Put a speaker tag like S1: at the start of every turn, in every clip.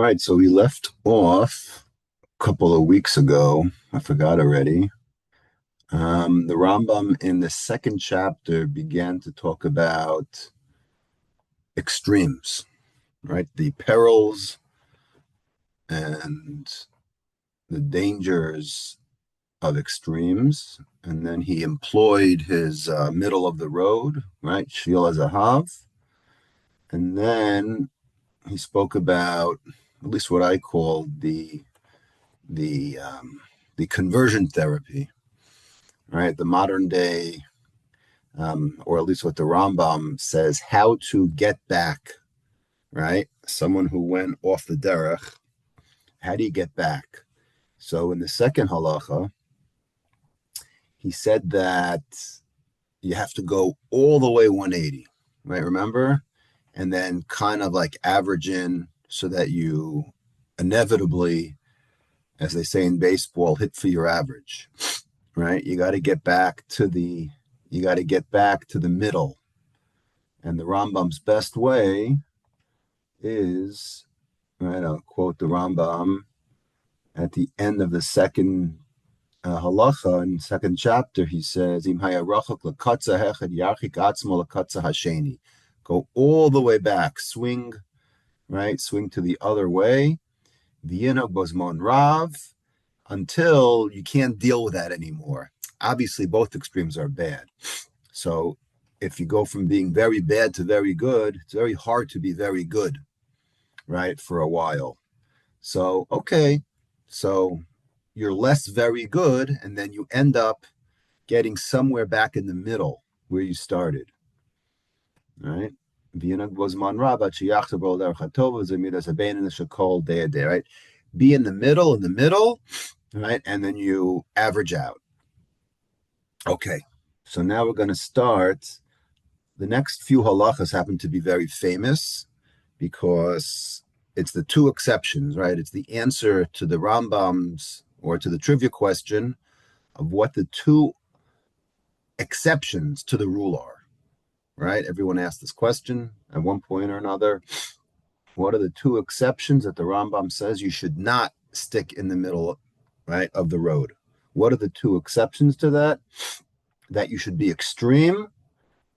S1: All right, so we left off a couple of weeks ago. I forgot already. The Rambam in the second chapter began to talk about extremes, right? The perils and the dangers of extremes. And then he employed his middle of the road, right? Shvil Zahav. And then he spoke about at least what I call the the conversion therapy, right? The modern day, or at least what the Rambam says, how to get back, right? Someone who went off the derech, how do you get back? So in the second halacha, he said that you have to go all the way 180, right? Remember? And then kind of like average in so that you inevitably, as they say in baseball, hit for your average, right? You got to get back to the middle. And the Rambam's best way is, right, I'll quote the Rambam at the end of the second halacha in second chapter. He says, "Im hayarachok lekatza hechad yarchik atzmo lekatza hasheni." Go all the way back, swing, right? Swing to the other way. V'yinog bozmon rav, until you can't deal with that anymore. Obviously, both extremes are bad. So if you go from being very bad to very good, it's very hard to be very good, right, for a while. So, okay, so you're less very good, and then you end up getting somewhere back in the middle where you started, right? Right? Be in the middle, right? And then you average out. Okay, so now we're going to start. The next few halachas happen to be very famous because it's the two exceptions, right? It's the answer to the Rambam's or to the trivia question of what the two exceptions to the rule are, right? Everyone asked this question at one point or another. What are the two exceptions that the Rambam says you should not stick in the middle, right, of the road? What are the two exceptions to that? That you should be extreme,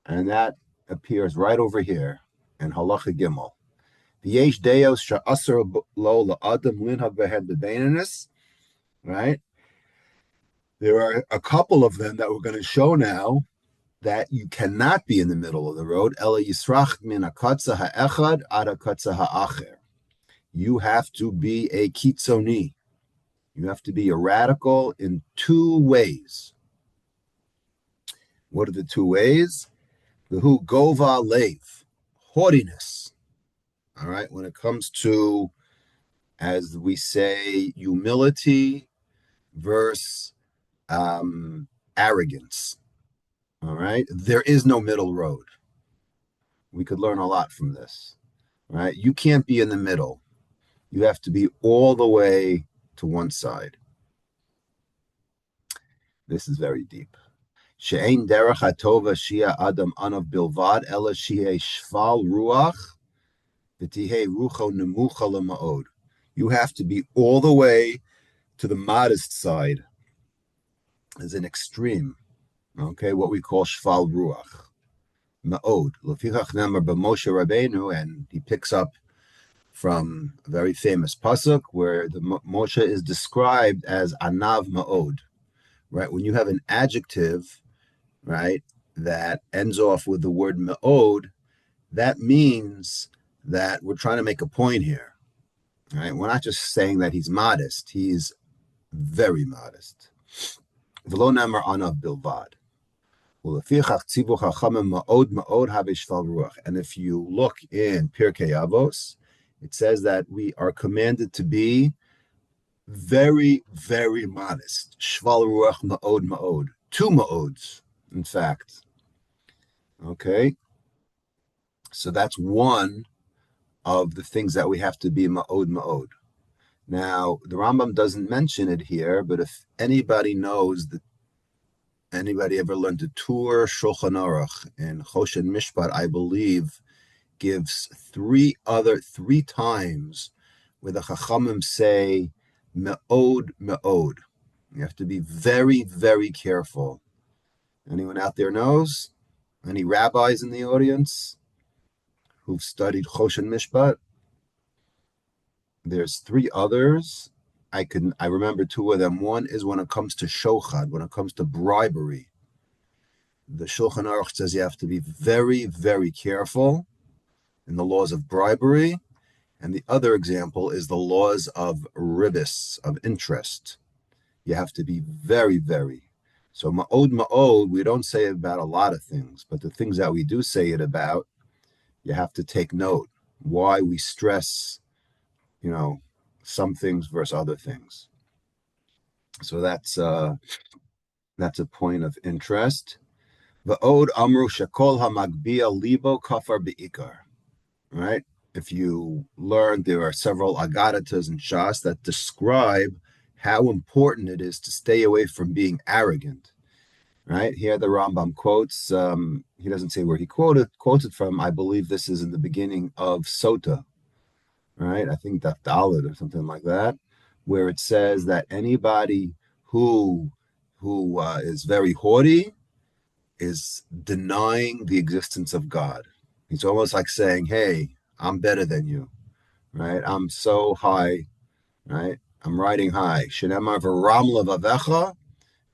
S1: and that appears right over here in Halacha Gimel. V'yesh deos she'asar lo la'adam linhag behed b'beininus, right? There are a couple of them that we're going to show now that you cannot be in the middle of the road. Ela yisrach min hakatza ha'echad ad hakatza ha'acher. You have to be a kitzoni. You have to be a radical in two ways. What are the two ways? The hu gova lev, haughtiness. All right, when it comes to, as we say, humility versus arrogance. All right, there is no middle road. We could learn a lot from this. Right, you can't be in the middle. You have to be all the way to one side. This is very deep. She'ein derech hatova shia adam anav bilvad ela shia shval ruach v'tihei rucho nemucha lema'od. You have to be all the way to the modest side as an extreme. Okay, what we call shval ruach ma'od. Lefichach nemar b'Moshe Rabbeinu, and he picks up from a very famous pasuk where the Moshe is described as anav ma'od. Right, when you have an adjective, right, that ends off with the word ma'od, that means that we're trying to make a point here. Right, we're not just saying that he's modest; he's very modest. V'lo namar anav bilvad. And if you look in Pirkei Avos, it says that we are commanded to be very, very modest. Shval ruach ma'od ma'od. Two ma'ods, in fact. Okay. So that's one of the things that we have to be ma'od ma'od. Now, the Rambam doesn't mention it here, but if anybody knows that anybody ever learned to tour Shulchan Aruch in Choshen Mishpat, I believe, gives three times where the Chachamim say, me'od, me'od. You have to be very, very careful. Anyone out there knows? Any rabbis in the audience who've studied Choshen Mishpat? There's three others. I remember two of them. One is when it comes to shochad, when it comes to bribery. The Shulchan Aruch says you have to be very, very careful in the laws of bribery. And the other example is the laws of ribis, of interest. You have to be very, very. So ma'od, ma'od, we don't say it about a lot of things, but the things that we do say it about, you have to take note why we stress, some things versus other things. So that's a point of interest. Va'od amru shekol hamagbia libo kafar beikar. Right? If you learn, there are several agadatas and shas that describe how important it is to stay away from being arrogant. Right? Here the Rambam quotes, he doesn't say where he quotes it from. I believe this is in the beginning of Sota, right? I think Daf Daled or something like that, where it says that anybody who is very haughty is denying the existence of God. He's almost like saying, hey, I'm better than you, right? I'm so high, right? I'm riding high. Shenemar v'ramla v'avecha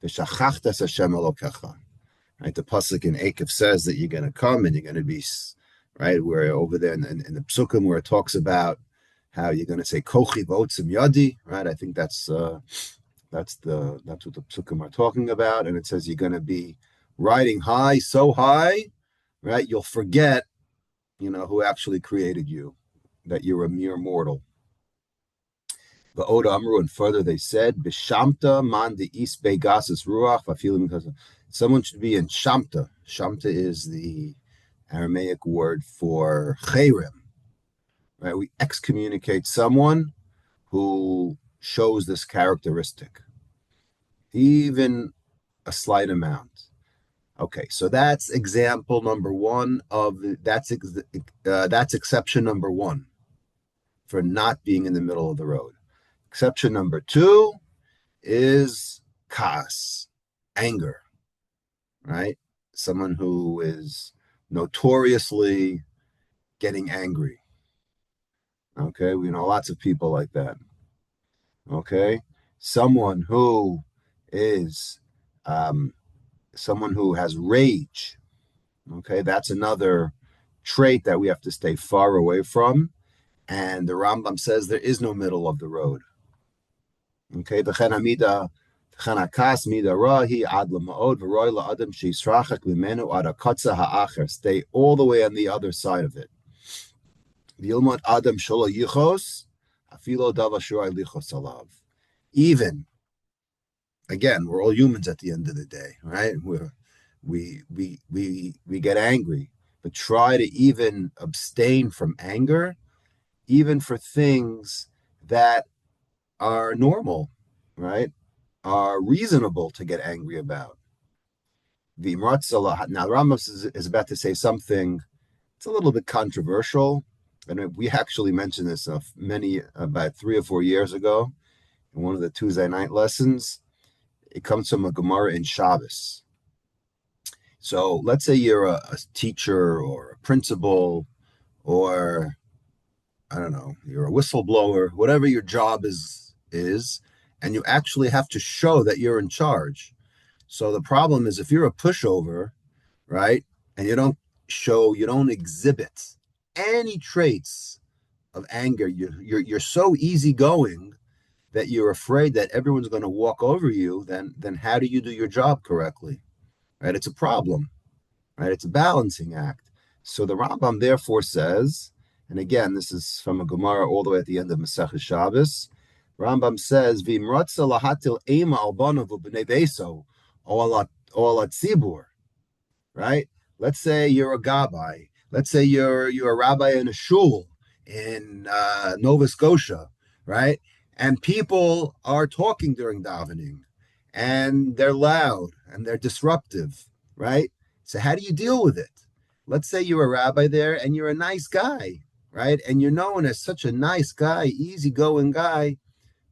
S1: v'shachachtas Hashem Elokecha. Right? The pasuk in Akev says that you're going to come and you're going to be, right? We're over there in the psukim where it talks about how you're going to say kochi v'otzim yadi, right? I think that's what the psukim are talking about, and it says you're going to be riding high, so high, right? You'll forget, who actually created you, that you're a mere mortal. Va'od amru, and further they said, b'shamta man de'is begasus ruach v'afilim because someone should be in shamta. Shamta is the Aramaic word for cherem. Right? We excommunicate someone who shows this characteristic, even a slight amount. Okay, so that's example number one that's exception number one for not being in the middle of the road. Exception number two is kas, anger, right? Someone who is notoriously getting angry. Okay, we know lots of people like that. Okay, someone who is someone who has rage. Okay, that's another trait that we have to stay far away from. And the Rambam says there is no middle of the road. Okay, stay all the way on the other side of it. Even, again, we're all humans at the end of the day, right? We get angry, but try to even abstain from anger, even for things that are normal, right? Are reasonable to get angry about. Now, Ramos is about to say something. It's a little bit controversial, and we actually mentioned this about 3 or 4 years ago in one of the Tuesday night lessons. It comes from a Gemara in Shabbos. So let's say you're a teacher or a principal, or I don't know, you're a whistleblower, whatever your job is, and you actually have to show that you're in charge. So the problem is if you're a pushover, right, and you don't exhibit any traits of anger, you're so easygoing that you're afraid that everyone's going to walk over you, then how do you do your job correctly? Right? It's a problem, right? It's a balancing act. So the Rambam therefore says, and again, this is from a Gemara all the way at the end of Masechah Shabbos, Rambam says, V'imratza lahatil ema al banav u'bnei beso o al tzibur, right? Let's say you're a gabbai. Let's say you're a rabbi in a shul in Nova Scotia, right? And people are talking during davening, and they're loud and they're disruptive, right? So how do you deal with it? Let's say you're a rabbi there and you're a nice guy, right? And you're known as such a nice guy, easygoing guy,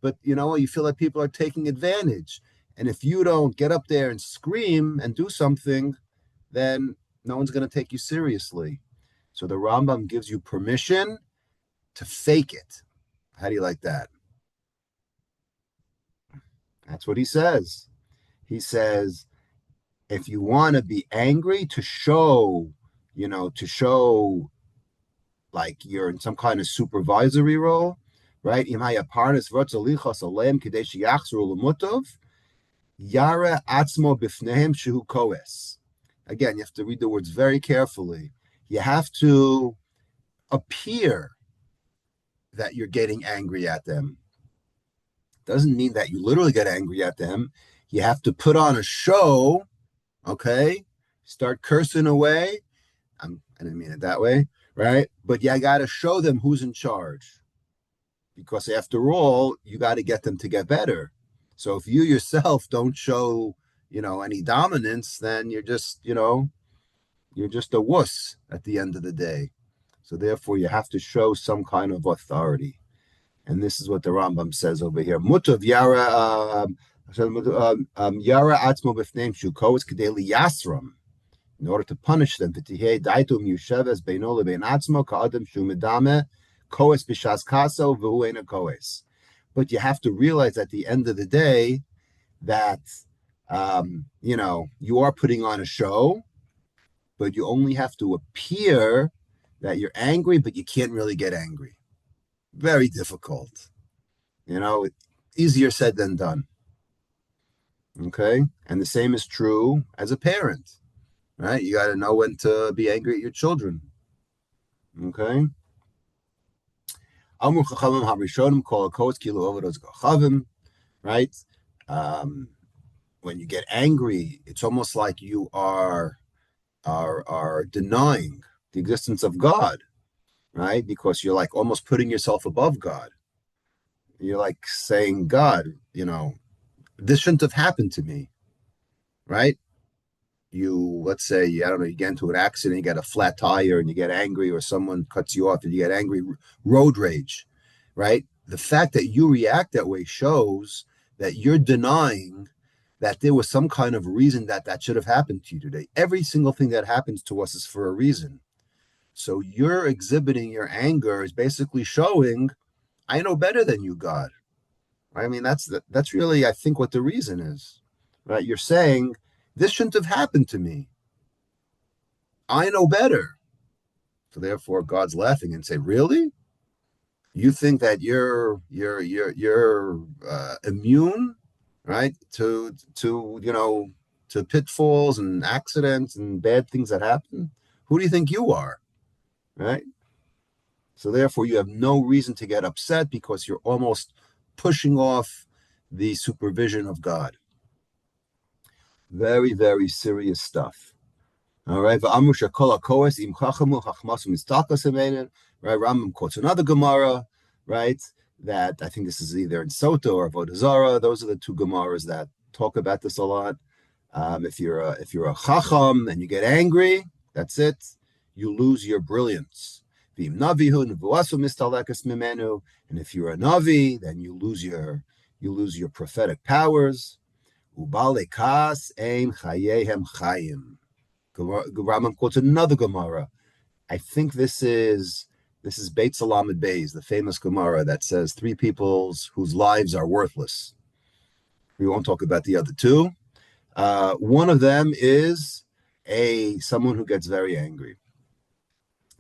S1: but you feel like people are taking advantage. And if you don't get up there and scream and do something, then no one's going to take you seriously. So the Rambam gives you permission to fake it. How do you like that? That's what he says. He says, if you want to be angry, to show like you're in some kind of supervisory role, right? Yara atzmo bifnehem shehu koes. Again, you have to read the words very carefully. You have to appear that you're getting angry at them. Doesn't mean that you literally get angry at them. You have to put on a show, okay? Start cursing away. I didn't mean it that way, right? But you got to show them who's in charge. Because after all, you got to get them to get better. So if you yourself don't show, any dominance, then you're just a wuss at the end of the day. So therefore, you have to show some kind of authority. And this is what the Rambam says over here. Mutav yara yara atzmo b'fneim shuko is kedei liyasram, in order to punish them. V'tihei daitum yusheves beino lebein atzmo ka'adam shu medame koes b'shas kaso v'hu eina koes. But you have to realize at the end of the day that you are putting on a show, but you only have to appear that you're angry, but you can't really get angry. Very difficult. Easier said than done. Okay? And the same is true as a parent, right? You got to know when to be angry at your children. Okay? Right? When you get angry, it's almost like you are denying the existence of God, right? Because you're like almost putting yourself above God. You're like saying, God, this shouldn't have happened to me, right? Let's say, I don't know, you get into an accident, you get a flat tire and you get angry, or someone cuts you off and you get angry, road rage, right? The fact that you react that way shows that you're denying that there was some kind of reason that should have happened to you today. Every single thing that happens to us is for a reason. So you're exhibiting your anger is basically showing, I know better than you, God. I mean, that's really, I think, what the reason is, right? You're saying, this shouldn't have happened to me. I know better. So therefore, God's laughing and say, really? You think that you're immune, right? To pitfalls and accidents and bad things that happen? Who do you think you are? Right? So therefore, you have no reason to get upset because you're almost pushing off the supervision of God. Very, very serious stuff. All right. Right. Rambam quotes another Gemara, right? That I think this is either in Sota or Avodah Zarah. Those are the two Gemaras that talk about this a lot. If you're a Chacham and you get angry, that's it. You lose your brilliance. And if you're a Navi, then you lose your prophetic powers. Rambam quotes another Gemara. I think this is Beit Salamed Beis, the famous Gemara that says three peoples whose lives are worthless. We won't talk about the other two. One of them is someone who gets very angry.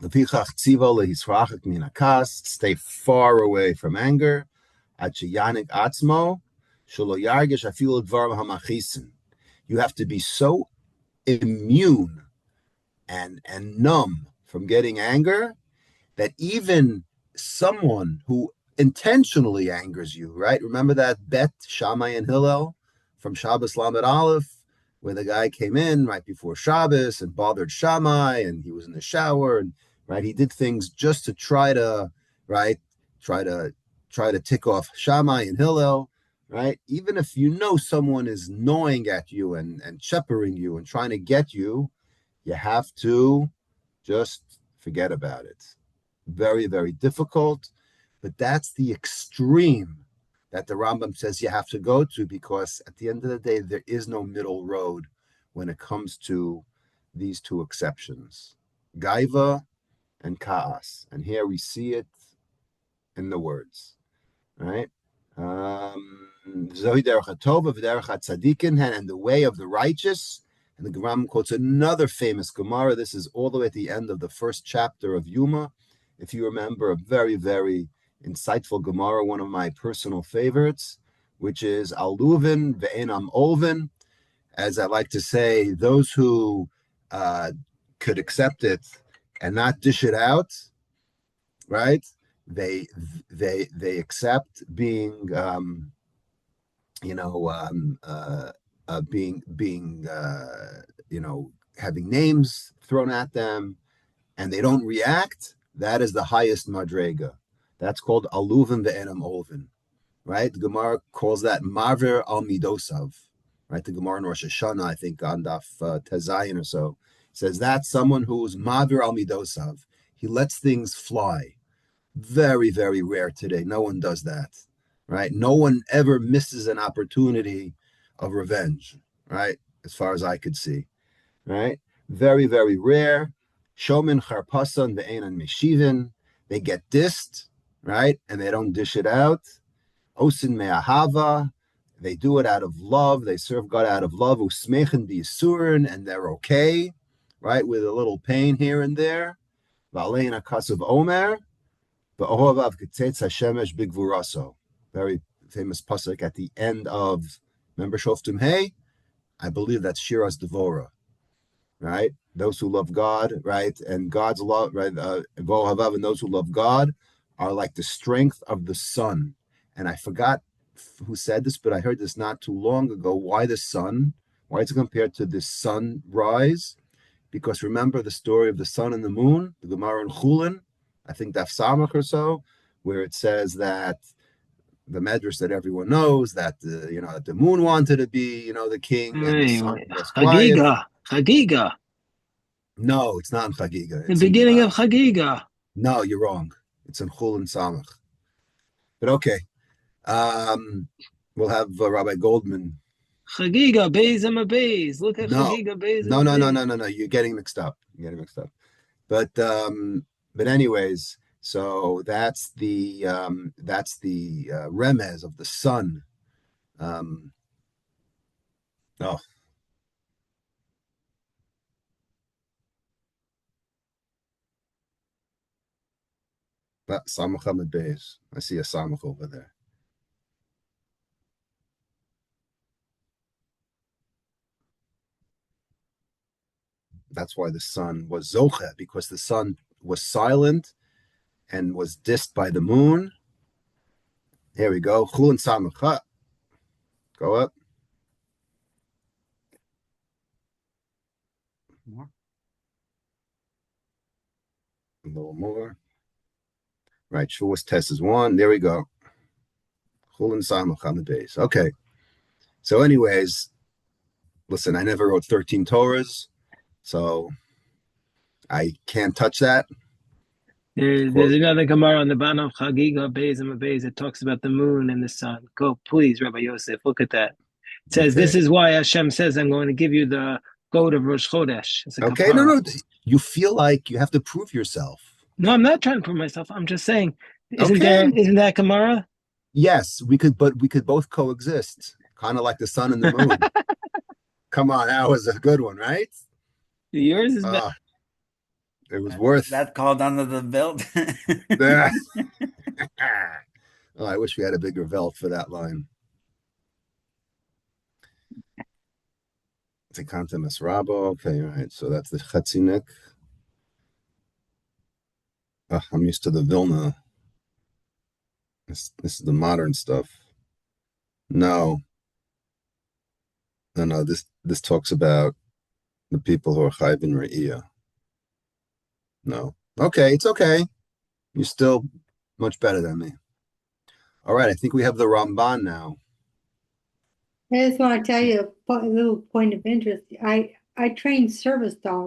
S1: Stay far away from anger. You have to be so immune and numb from getting anger that even someone who intentionally angers you, right? Remember that bet Shammai and Hillel from Shabbos Lamed Aleph, where the guy came in right before Shabbos and bothered Shammai, and he was in the shower, and right, he did things just to try to tick off Shammai and Hillel, right? Even if you know someone is gnawing at you and shepherding you and trying to get you, you have to just forget about it. Very, very difficult. But that's the extreme that the Rambam says you have to go to, because at the end of the day, there is no middle road when it comes to these two exceptions, Gaiva and Kaas. And here we see it in the words, right? Zohi derech hatova v'derech hatzadikin, and the way of the righteous. And the Rambam quotes another famous Gemara. This is all the way at the end of the first chapter of Yuma. If you remember, a very, very insightful Gemara, one of my personal favorites, which is Aluvin ve'enam olvin. As I like to say, those who could accept it and not dish it out, right? They accept being having names thrown at them, and they don't react. That is the highest madrega. That's called aluvin ve'enam olvin, right? The Gemara calls that maver al midosav, right? The Gemara in Rosh Hashanah, I think on Daf Tezayin or so, says that's someone who's maver al midosav. He lets things fly. Very, very rare today. No one does that, right? No one ever misses an opportunity of revenge, right? As far as I could see, right? Very, very rare. Shomin charpasan ve'enan meshivin. They get dissed, right? And they don't dish it out. Osin me'ahava. They do it out of love. They serve God out of love. Usmechen b'yisurin, and they're okay, right? With a little pain here and there. V'alein akasav omer. Very famous pasuk at the end of, remember Shoftim Hey? I believe that's Shiras Devora, right? Those who love God, right? And God's love, right? And those who love God are like the strength of the sun. And I forgot who said this, but I heard this not too long ago. Why the sun? Why is it compared to the sunrise? Because remember the story of the sun and the moon, the Gemara in Chulin, I think Daf Samach or so, where it says that the medrash that everyone knows, that the moon wanted to be, the king, and the sun was quiet.
S2: Chagiga.
S1: No, it's not in Chagiga.
S2: The beginning of Chagiga.
S1: No, you're wrong. It's in Chul and Samach. But okay, we'll have Rabbi Goldman.
S2: Chagiga, Beis and Beis. Look at Chagiga, Beis and
S1: Beis. No. You're getting mixed up. But anyways, so that's the remez of the sun. That's Samach Hamad Beis. I see a Samach over there. That's why the sun was Zocha, because the sun was silent and was dissed by the moon. Here we go. Chul and Samach. Go up. More. A little more. Right. Shavuos test is 1. There we go. Chul and Samach on the base. Okay. So, anyways, listen, I never wrote 13 Torahs, so I can't touch that.
S2: There's another Gemara on the bottom of Chagiga, Beis and Beis. It talks about the moon and the sun. Go, please, Rabbi Yosef, look at that. It says, This is why Hashem says, I'm going to give you the goat of Rosh Chodesh.
S1: Okay, no. You feel like you have to prove yourself.
S2: No, I'm not trying to prove myself. I'm just saying, isn't that Gemara?
S1: Yes, we could both coexist, kind of like the sun and the moon. Come on, that was a good one, right?
S2: Yours is better.
S1: It was worth
S3: that called under the belt.
S1: I wish we had a bigger belt for that line. Tekanta Mesrabo. Okay, all right. So that's the Chatzinik. I'm used to the Vilna. This is the modern stuff. No. This talks about the people who are Chayv and Re'iyah. No. Okay, it's okay. You're still much better than me. All right, I think we have the Ramban now.
S4: I just want to tell you a little point of interest. I train service dogs.